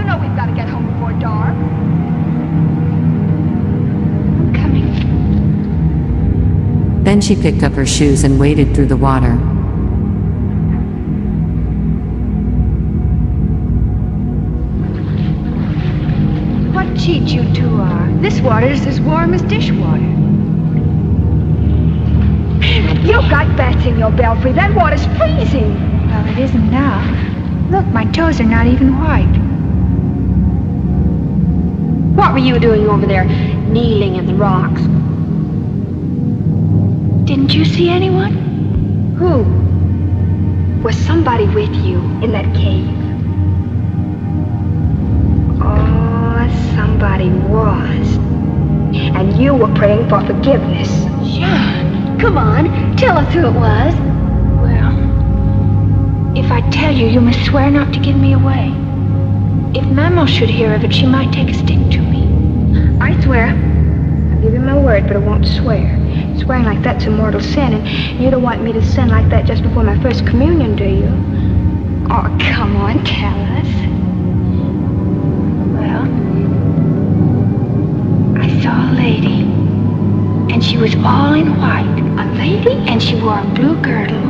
know we've got to get home before dark. I'm coming. Then she picked up her shoes and waded through the water. What cheat you two are. This water is as warm as dishwater. You've got bats in your belfry. That water's freezing. Well, it isn't now. Look, my toes are not even white. What were you doing over there, kneeling in the rocks? Didn't you see anyone? Who? Was somebody with you in that cave? Oh, somebody was. And you were praying for forgiveness. John, come on, tell us who it was. Well, if I tell you, you must swear not to give me away. If Mama should hear of it, she might take a stick to me. I swear. I'll give you my word, but I won't swear. Swearing like that's a mortal sin, and you don't want me to sin like that just before my first communion, do you? Oh, come on, tell us. Well, I saw a lady, and she was all in white. A lady? And she wore a blue girdle,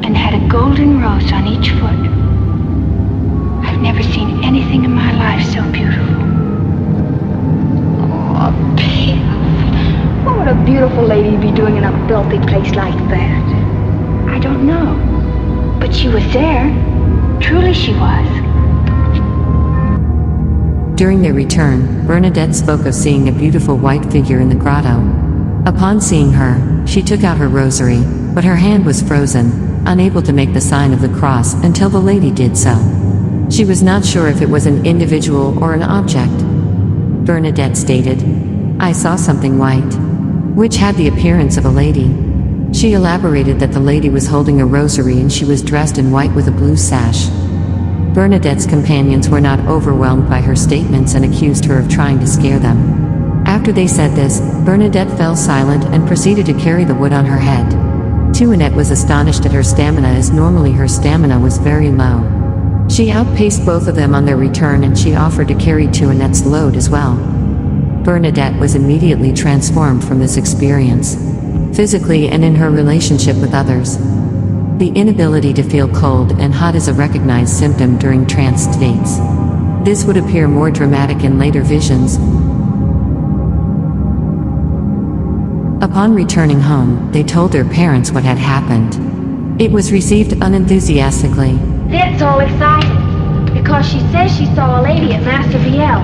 and had a golden rose on each foot. I've never seen anything in my life so beautiful. Oh, Bill. What would a beautiful lady be doing in a filthy place like that? I don't know. But she was there. Truly she was. During their return, Bernadette spoke of seeing a beautiful white figure in the grotto. Upon seeing her, she took out her rosary, but her hand was frozen, unable to make the sign of the cross until the lady did so. She was not sure if it was an individual or an object. Bernadette stated, "I saw something white, which had the appearance of a lady." She elaborated that the lady was holding a rosary and she was dressed in white with a blue sash. Bernadette's companions were not overwhelmed by her statements and accused her of trying to scare them. After they said this, Bernadette fell silent and proceeded to carry the wood on her head. Tuanette was astonished at her stamina, as normally her stamina was very low. She outpaced both of them on their return, and she offered to carry Tuanette's load as well. Bernadette was immediately transformed from this experience, physically and in her relationship with others. The inability to feel cold and hot is a recognized symptom during trance states. This would appear more dramatic in later visions. Upon returning home, they told their parents what had happened. It was received unenthusiastically. That's all exciting, because she says she saw a lady at Master Biel,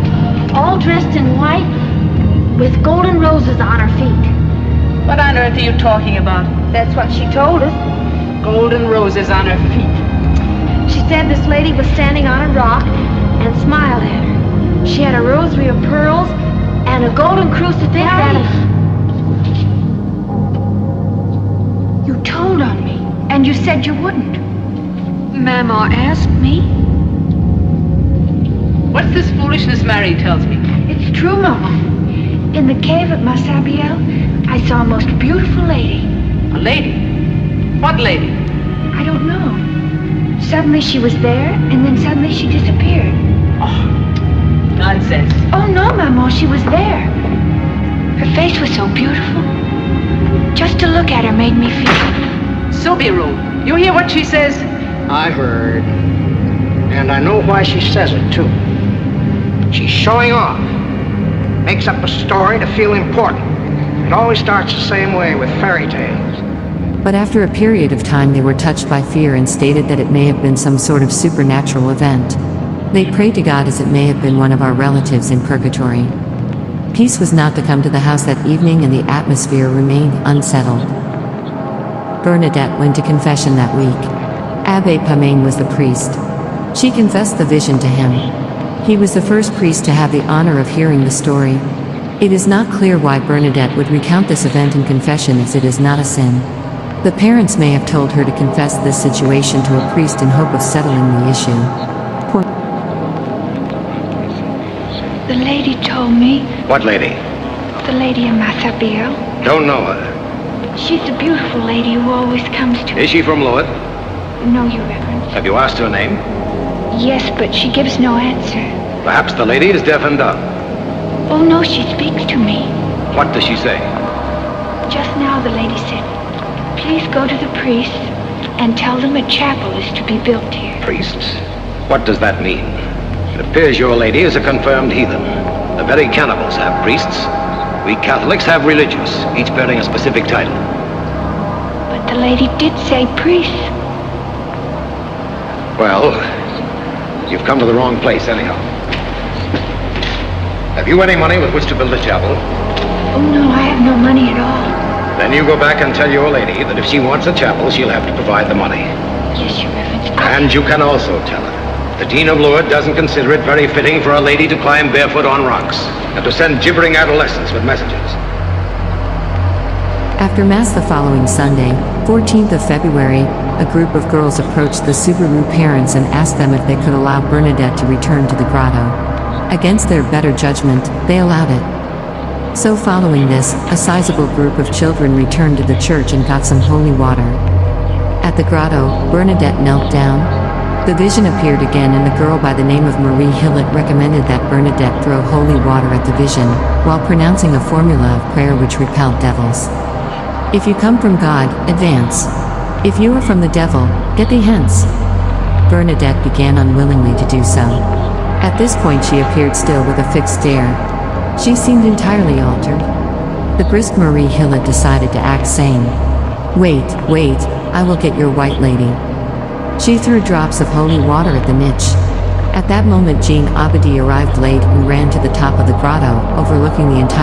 all dressed in white, with golden roses on her feet. What on earth are you talking about? That's what she told us. Golden roses on her feet. She said this lady was standing on a rock and smiled at her. She had a rosary of pearls and a golden crucifix and You told on me, and you said you wouldn't. Mama asked me. What's this foolishness Mary tells me? It's true, Mama. In the cave at Massabielle, I saw a most beautiful lady. A lady? What lady? I don't know. Suddenly she was there, and then suddenly she disappeared. Oh, nonsense. Oh, no, Mama, she was there. Her face was so beautiful. Just to look at her made me feel... Subiru, you hear what she says? I heard. And I know why she says it, too. She's showing off. Makes up a story to feel important. It always starts the same way with fairy tales. But after a period of time they were touched by fear and stated that it may have been some sort of supernatural event. They prayed to God as it may have been one of our relatives in purgatory. Peace was not to come to the house that evening, and the atmosphere remained unsettled. Bernadette went to confession that week. Abbé Pamain was the priest. She confessed the vision to him. He was the first priest to have the honor of hearing the story. It is not clear why Bernadette would recount this event in confession, as it is not a sin. The parents may have told her to confess this situation to a priest in hope of settling the issue. The lady told me. What lady? The lady in Massabielle. Don't know her. She's the beautiful lady who always comes to... Is she from Lourdes? No, Your Reverence. Have you asked her name? Yes, but she gives no answer. Perhaps the lady is deaf and dumb. Oh, no, she speaks to me. What does she say? Just now the lady said, please go to the priests and tell them a chapel is to be built here. Priests? What does that mean? It appears your lady is a confirmed heathen. The very cannibals have priests. We Catholics have religious, each bearing a specific title. But the lady did say priests. Well, you've come to the wrong place anyhow. Have you any money with which to build a chapel? Oh, no, I have no money at all. Then you go back and tell your lady that if she wants a chapel, she'll have to provide the money. Yes, Your Reverence. And you can also tell her the Dean of Lourdes doesn't consider it very fitting for a lady to climb barefoot on rocks and to send gibbering adolescents with messages. After Mass the following Sunday, 14th of February, a group of girls approached the Subaru parents and asked them if they could allow Bernadette to return to the grotto. Against their better judgment, they allowed it. So following this, a sizable group of children returned to the church and got some holy water. At the grotto, Bernadette knelt down. The vision appeared again, and a girl by the name of Marie Hillett recommended that Bernadette throw holy water at the vision, while pronouncing a formula of prayer which repelled devils. If you come from God, advance. If you are from the devil, get thee hence. Bernadette began unwillingly to do so. At this point she appeared still with a fixed stare. She seemed entirely altered. The brisk Marie Hillett decided to act, saying, Wait, I will get your white lady. She threw drops of holy water at the niche. At that moment Jean Abadi arrived late and ran to the top of the grotto, overlooking the entire